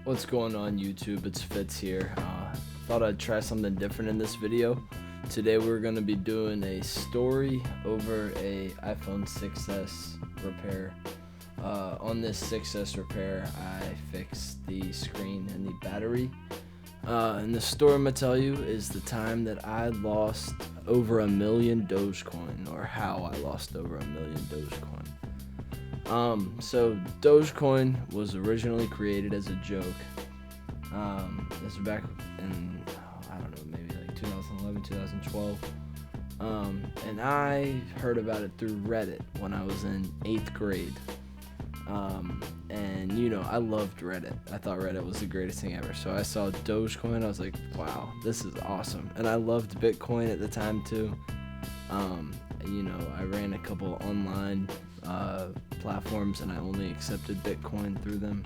What's going on YouTube? It's Fitz here. Thought I'd try something different in this video. Today we're going to be doing a story over a iPhone 6s repair. On this 6s repair, I fixed the screen and the battery. And the story I'm going to tell you is the time that I lost over 1 million Dogecoin, or how I lost over 1 million Dogecoin. So Dogecoin was originally created as a joke. This was back in, I don't know, maybe like 2011, 2012. And I heard about it through Reddit when I was in 8th grade. And you know, I loved Reddit. I thought Reddit was the greatest thing ever. So I saw Dogecoin, I was like, wow, this is awesome. And I loved Bitcoin at the time too. You know, I ran a couple online platforms and I only accepted Bitcoin through them.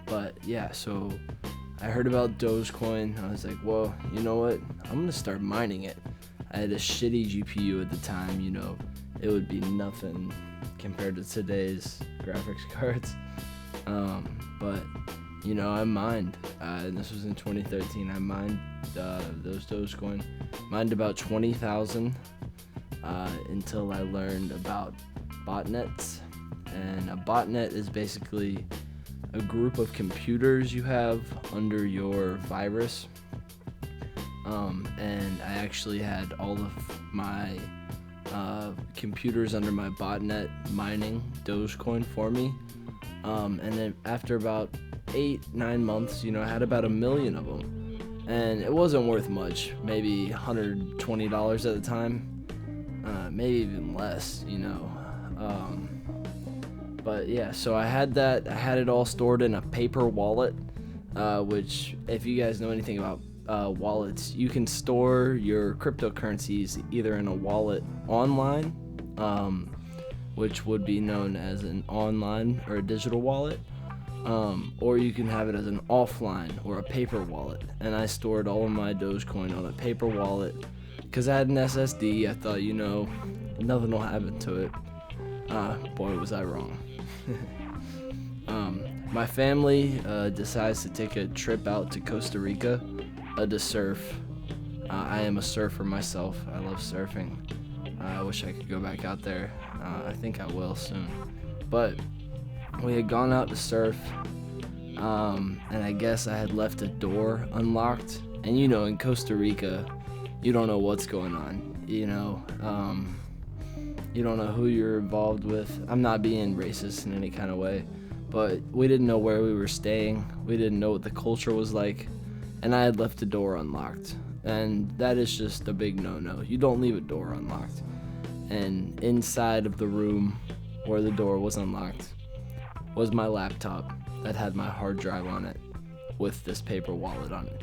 But yeah, so I heard about Dogecoin. I was like, well, you know what? I'm gonna start mining it. I had a shitty GPU at the time, you know, it would be nothing compared to today's graphics cards. But you know, I mined, and this was in 2013. I mined those Dogecoin, mined about 20,000 until I learned about botnets. And a botnet is basically a group of computers you have under your virus. And I actually had all of my computers under my botnet mining Dogecoin for me. And then after about 8-9 months, you know, I had about 1 million of them. And it wasn't worth much, maybe $120 at the time, maybe even less, you know. But yeah, so I had it all stored in a paper wallet, which, if you guys know anything about wallets, you can store your cryptocurrencies either in a wallet online, which would be known as an online or a digital wallet, or you can have it as an offline or a paper wallet. And I stored all of my Dogecoin on a paper wallet because I had an SSD. I thought, you know, nothing will happen to it. Boy, was I wrong. My family decides to take a trip out to Costa Rica to surf. I am a surfer myself. I love surfing. I wish I could go back out there. I think I will soon. But we had gone out to surf, and I guess I had left a door unlocked. And you know, in Costa Rica, you don't know what's going on. You know, you don't know who you're involved with. I'm not being racist in any kind of way, but we didn't know where we were staying. We didn't know what the culture was like, and I had left the door unlocked. And that is just a big no-no. You don't leave a door unlocked. And inside of the room where the door was unlocked was my laptop that had my hard drive on it with this paper wallet on it.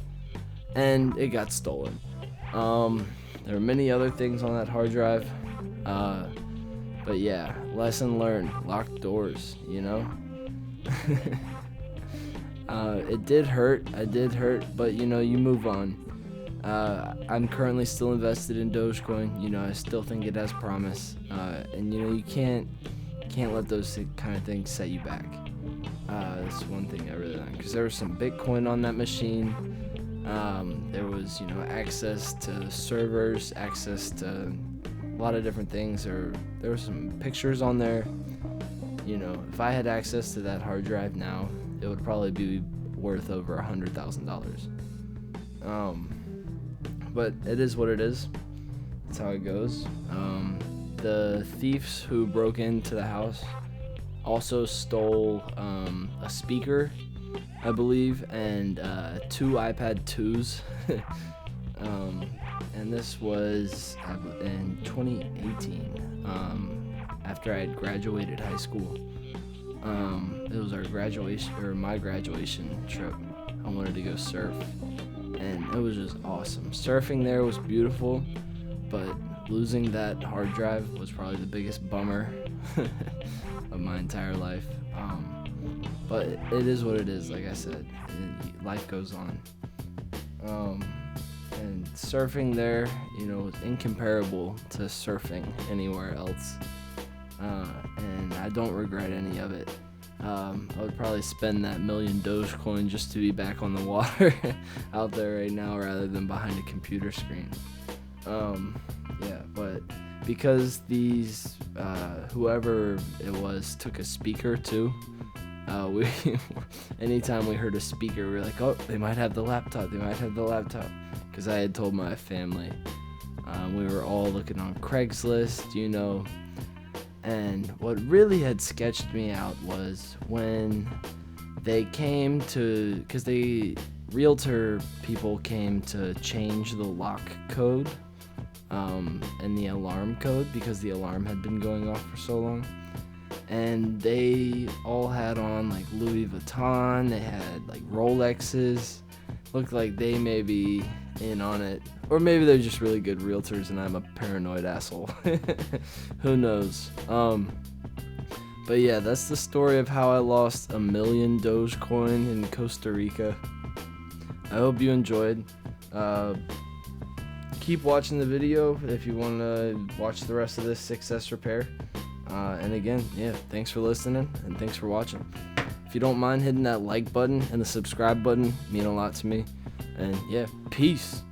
And it got stolen. There were many other things on that hard drive. But yeah, lesson learned, locked doors, you know? It did hurt, but you know, you move on. I'm currently still invested in Dogecoin. You know, I still think it has promise. And you know, you can't let those kind of things set you back. That's one thing I really like, because there was some Bitcoin on that machine. There was, you know, access to servers, access to a lot of different things. There were some pictures on there. You know, if I had access to that hard drive now, it would probably be worth over $100,000. But it is what it is. That's how it goes. The thieves who broke into the house also stole a speaker, I believe, and 2 iPad 2s. And this was in 2018, after I had graduated high school. It was my graduation trip. I wanted to go surf, and it was just awesome. Surfing there was beautiful, but losing that hard drive was probably the biggest bummer of my entire life. But it is what it is, like I said. Life goes on. And surfing there, you know, was incomparable to surfing anywhere else. And I don't regret any of it. I would probably spend that million Dogecoin just to be back on the water out there right now rather than behind a computer screen. Yeah, but because these whoever it was took a speaker too, we anytime we heard a speaker, we were like, oh, they might have the laptop. Because I had told my family. We were all looking on Craigslist, and what really had sketched me out was when they came to, because the realtor people came to change the lock code and the alarm code because the alarm had been going off for so long. And they all had on like Louis Vuitton, they had like Rolexes. Looked like they may be in on it, or maybe they're just really good realtors and I'm a paranoid asshole. Who knows? But yeah, that's the story of how I lost 1 million Dogecoin in Costa Rica. I hope you enjoyed. Keep watching the video if you want to watch the rest of this success repair. And again, yeah, thanks for listening and thanks for watching. If you don't mind hitting that like button and the subscribe button, mean a lot to me. And yeah, peace.